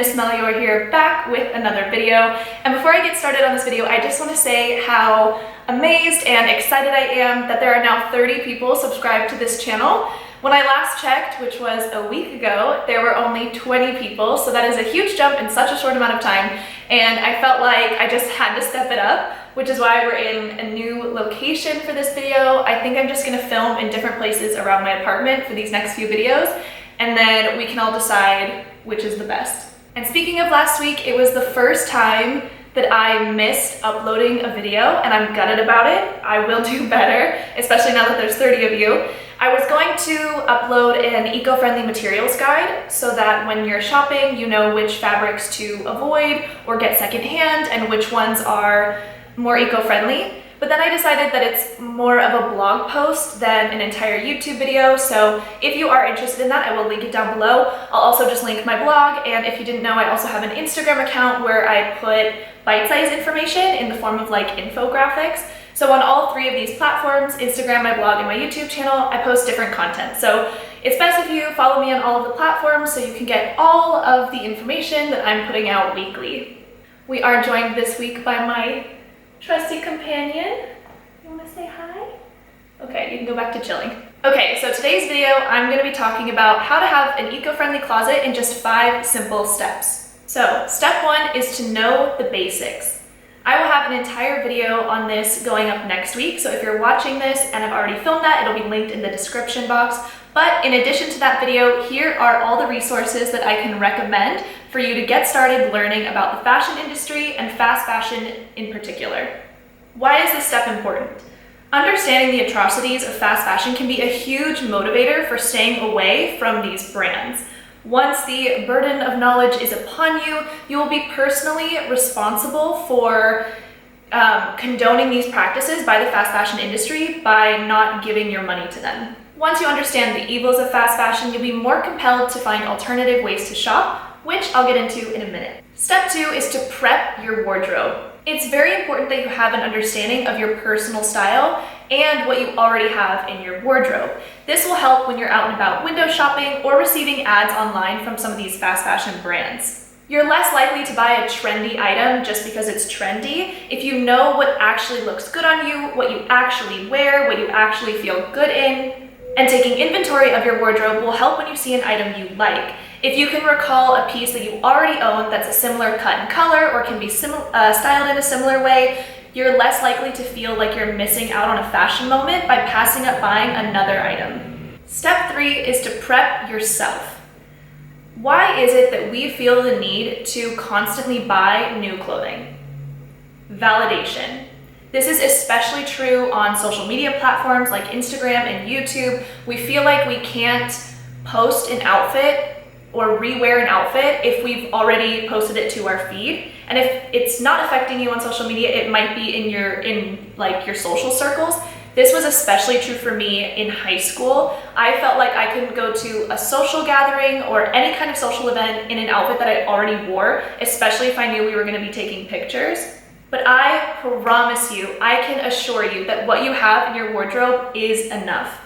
Miss Melior here, back with another video. And before I get started on this video, I just want to say how amazed and excited I am that there are now 30 people subscribed to this channel. When I last checked, which was a week ago, there were only 20 people, so that is a huge jump in such a short amount of time, and I felt like I just had to step it up, which is why we're in a new location for this video. I think I'm just gonna film in different places around my apartment for these next few videos, and then we can all decide which is the best. And speaking of last week, it was the first time that I missed uploading a video, and I'm gutted about it. I will do better, especially now that there's 30 of you. I was going to upload an eco-friendly materials guide so that when you're shopping, you know which fabrics to avoid or get secondhand and which ones are more eco-friendly. But then I decided that it's more of a blog post than an entire YouTube video. So if you are interested in that, I will link it down below. I'll also just link my blog. And if you didn't know, I also have an Instagram account where I put bite-sized information in the form of like infographics. So on all three of these platforms, Instagram, my blog, and my YouTube channel, I post different content. So it's best if you follow me on all of the platforms so you can get all of the information that I'm putting out weekly. We are joined this week by my trusty companion. You want to say hi? Okay, you can go back to chilling. Okay, so today's video, I'm going to be talking about how to have an eco-friendly closet in just 5 simple steps. So step 1 is to know the basics. I will have an entire video on this going up next week, so if you're watching this and I've already filmed that, it'll be linked in the description box. But in addition to that video, here are all the resources that I can recommend for you to get started learning about the fashion industry and fast fashion in particular. Why is this step important? Understanding the atrocities of fast fashion can be a huge motivator for staying away from these brands. Once the burden of knowledge is upon you, you will be personally responsible for condoning these practices by the fast fashion industry by not giving your money to them. Once you understand the evils of fast fashion, you'll be more compelled to find alternative ways to shop, which I'll get into in a minute. Step 2 is to prep your wardrobe. It's very important that you have an understanding of your personal style and what you already have in your wardrobe. This will help when you're out and about window shopping or receiving ads online from some of these fast fashion brands. You're less likely to buy a trendy item just because it's trendy if you know what actually looks good on you, what you actually wear, what you actually feel good in. And taking inventory of your wardrobe will help when you see an item you like. If you can recall a piece that you already own that's a similar cut and color or can be styled in a similar way, you're less likely to feel like you're missing out on a fashion moment by passing up buying another item. Step 3 is to prep yourself. Why is it that we feel the need to constantly buy new clothing? Validation. This is especially true on social media platforms like Instagram and YouTube. We feel like we can't post an outfit or rewear an outfit if we've already posted it to our feed. And if it's not affecting you on social media, it might be in your social circles. This was especially true for me in high school. I felt like I couldn't go to a social gathering or any kind of social event in an outfit that I already wore, especially if I knew we were gonna be taking pictures. But I promise you, I can assure you that what you have in your wardrobe is enough.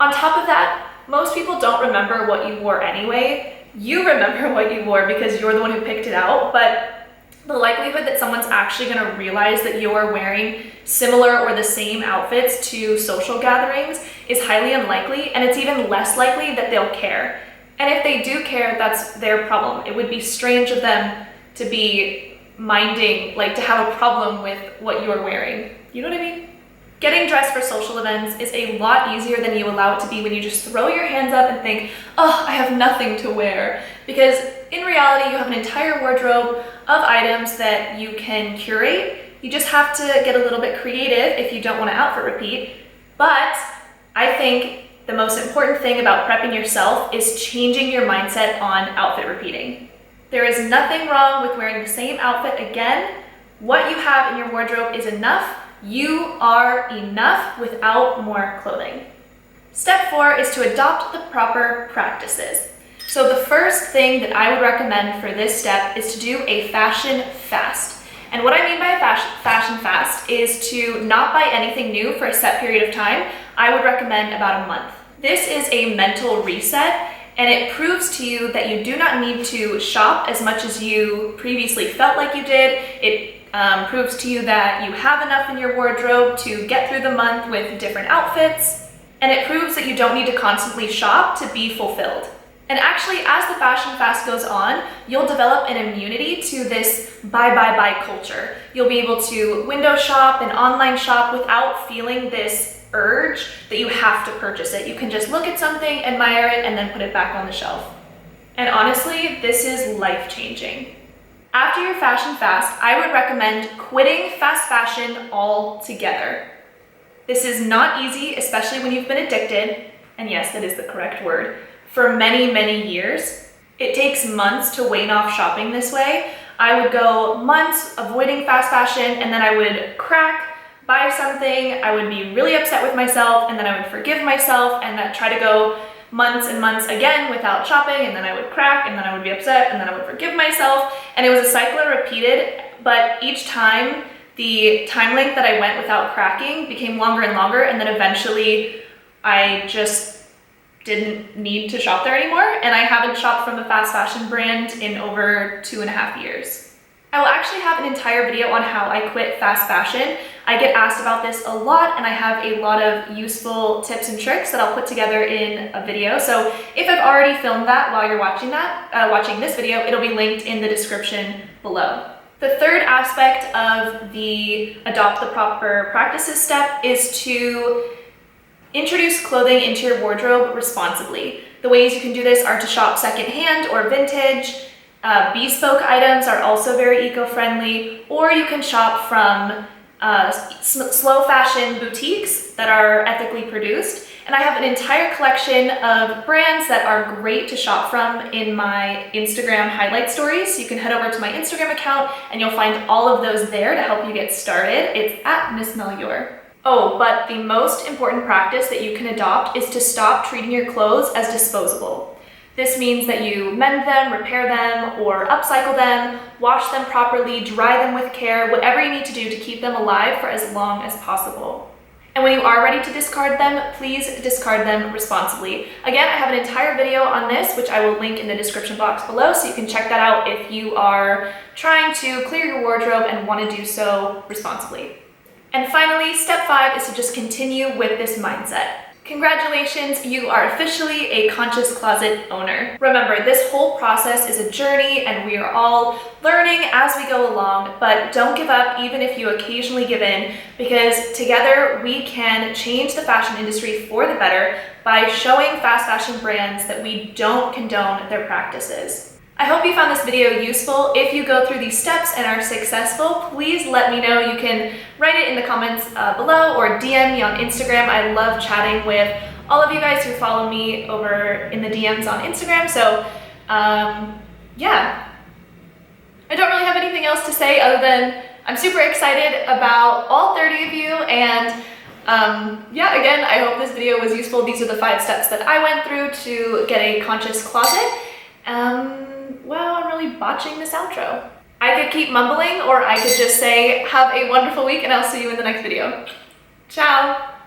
On top of that, most people don't remember what you wore anyway. You remember what you wore because you're the one who picked it out, but the likelihood that someone's actually gonna realize that you're wearing similar or the same outfits to social gatherings is highly unlikely, and it's even less likely that they'll care. And if they do care, that's their problem. It would be strange of them to be to have a problem with what you're wearing. You know what I mean? Getting dressed for social events is a lot easier than you allow it to be when you just throw your hands up and think, oh, I have nothing to wear. Because in reality, you have an entire wardrobe of items that you can curate. You just have to get a little bit creative if you don't want to outfit repeat. But I think the most important thing about prepping yourself is changing your mindset on outfit repeating. There is nothing wrong with wearing the same outfit again. What you have in your wardrobe is enough. You are enough without more clothing. Step 4 is to adopt the proper practices. So the first thing that I would recommend for this step is to do a fashion fast. And what I mean by a fashion fast is to not buy anything new for a set period of time. I would recommend about a month. This is a mental reset and it proves to you that you do not need to shop as much as you previously felt like you did. It proves to you that you have enough in your wardrobe to get through the month with different outfits, and it proves that you don't need to constantly shop to be fulfilled. And actually, as the fashion fast goes on, you'll develop an immunity to this buy culture. You'll be able to window shop and online shop without feeling this urge that you have to purchase it. You can just look at something, admire it, and then put it back on the shelf. And honestly, this is life-changing. After your fashion fast, I would recommend quitting fast fashion altogether. This is not easy, especially when you've been addicted, and yes, that is the correct word, for many years. It takes months to wane off shopping this way. I would go months avoiding fast fashion, and then I would crack, buy something, I would be really upset with myself, and then I would forgive myself, and then try to go months and months again without shopping, and then I would crack, and then I would be upset, and then I would forgive myself, and it was a cycle that repeated, but each time the time length that I went without cracking became longer and longer, and then eventually I just didn't need to shop there anymore, and I haven't shopped from a fast fashion brand in over 2.5 years. I will actually have an entire video on how I quit fast fashion. I get asked about this a lot, and I have a lot of useful tips and tricks that I'll put together in a video. So if I've already filmed that while you're watching this video, it'll be linked in the description below. The third aspect of the adopt the proper practices step is to introduce clothing into your wardrobe responsibly. The ways you can do this are to shop secondhand or vintage. Bespoke items are also very eco-friendly, or you can shop from slow fashion boutiques that are ethically produced. And I have an entire collection of brands that are great to shop from in my Instagram highlight stories. So you can head over to my Instagram account and you'll find all of those there to help you get started. It's at Miss Melior. Oh, but the most important practice that you can adopt is to stop treating your clothes as disposable. This means that you mend them, repair them, or upcycle them, wash them properly, dry them with care, whatever you need to do to keep them alive for as long as possible. And when you are ready to discard them, please discard them responsibly. Again, I have an entire video on this, which I will link in the description box below, so you can check that out if you are trying to clear your wardrobe and want to do so responsibly. And finally, step 5 is to just continue with this mindset. Congratulations, you are officially a conscious closet owner. Remember, this whole process is a journey and we are all learning as we go along, but don't give up even if you occasionally give in, because together we can change the fashion industry for the better by showing fast fashion brands that we don't condone their practices. I hope you found this video useful. If you go through these steps and are successful, please let me know. You can write it in the comments below or DM me on Instagram. I love chatting with all of you guys who follow me over in the DMs on Instagram. So yeah, I don't really have anything else to say other than I'm super excited about all 30 of you, and yeah, again, I hope this video was useful. These are the 5 steps that I went through to get a conscious closet. Well, I'm really botching this outro. I could keep mumbling, or I could just say, have a wonderful week, and I'll see you in the next video. Ciao!